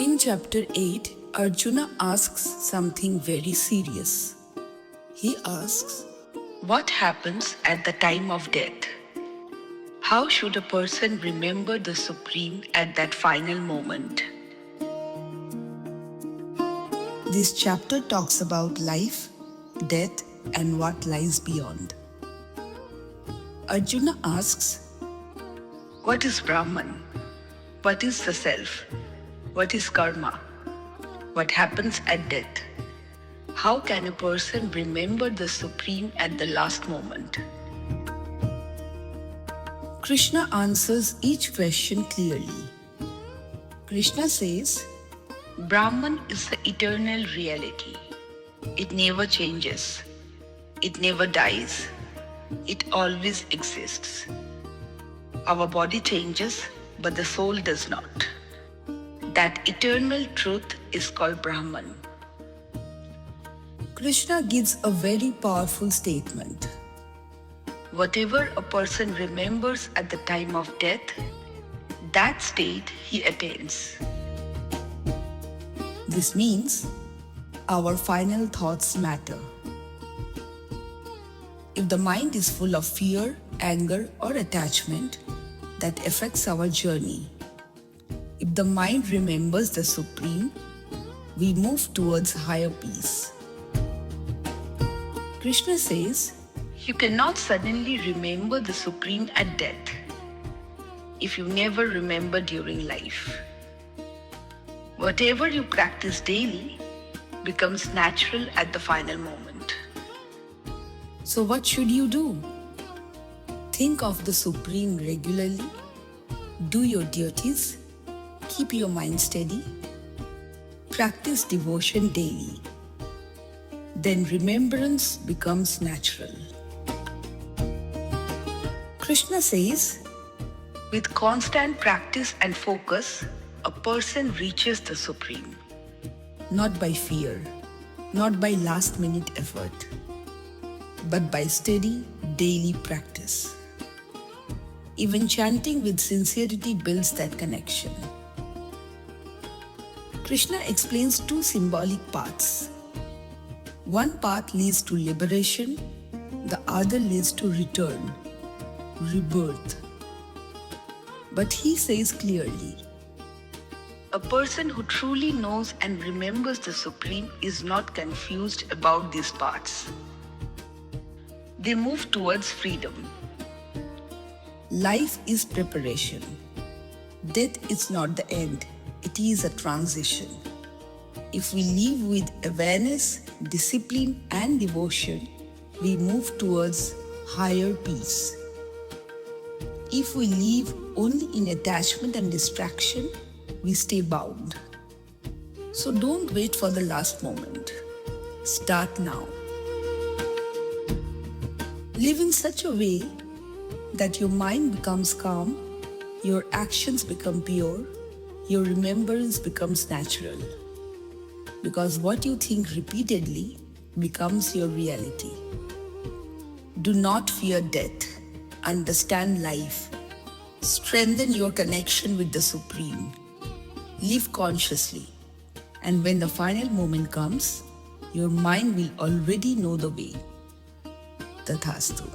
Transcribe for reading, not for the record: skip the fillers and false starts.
In chapter 8, Arjuna asks something very serious. He asks, what happens at the time of death? How should a person remember the Supreme at that final moment? This chapter talks about life, death, and what lies beyond. Arjuna asks, what is Brahman? What is the self? What is karma? What happens at death? How can a person remember the Supreme at the last moment? Krishna answers each question clearly. Krishna says, Brahman is the eternal reality. It never changes. It never dies. It always exists. Our body changes, but the soul does not. That eternal truth is called Brahman. Krishna gives a very powerful statement. Whatever a person remembers at the time of death, that state he attains. This means our final thoughts matter. If the mind is full of fear, anger, or attachment, that affects our journey. If the mind remembers the Supreme, we move towards higher peace. Krishna says, you cannot suddenly remember the Supreme at death if you never remember during life. Whatever you practice daily becomes natural at the final moment. So what should you do? Think of the Supreme regularly, do your duties, keep your mind steady, practice devotion daily. Then remembrance becomes natural. Krishna says, with constant practice and focus, a person reaches the Supreme. Not by fear, not by last-minute effort, but by steady daily practice. Even chanting with sincerity builds that connection. Krishna explains two symbolic paths. One path leads to liberation, the other leads to return, rebirth. But he says clearly, a person who truly knows and remembers the Supreme is not confused about these paths. They move towards freedom. Life is preparation. Death is not the end, it is a transition. If we live with awareness, discipline, and devotion, we move towards higher peace. If we live only in attachment and distraction, we stay bound. So don't wait for the last moment. Start now. Live in such a way that your mind becomes calm, your actions become pure, your remembrance becomes natural. Because what you think repeatedly becomes your reality. Do not fear death. Understand life. Strengthen your connection with the Supreme. Live consciously. And when the final moment comes, your mind will already know the way. Tathastu.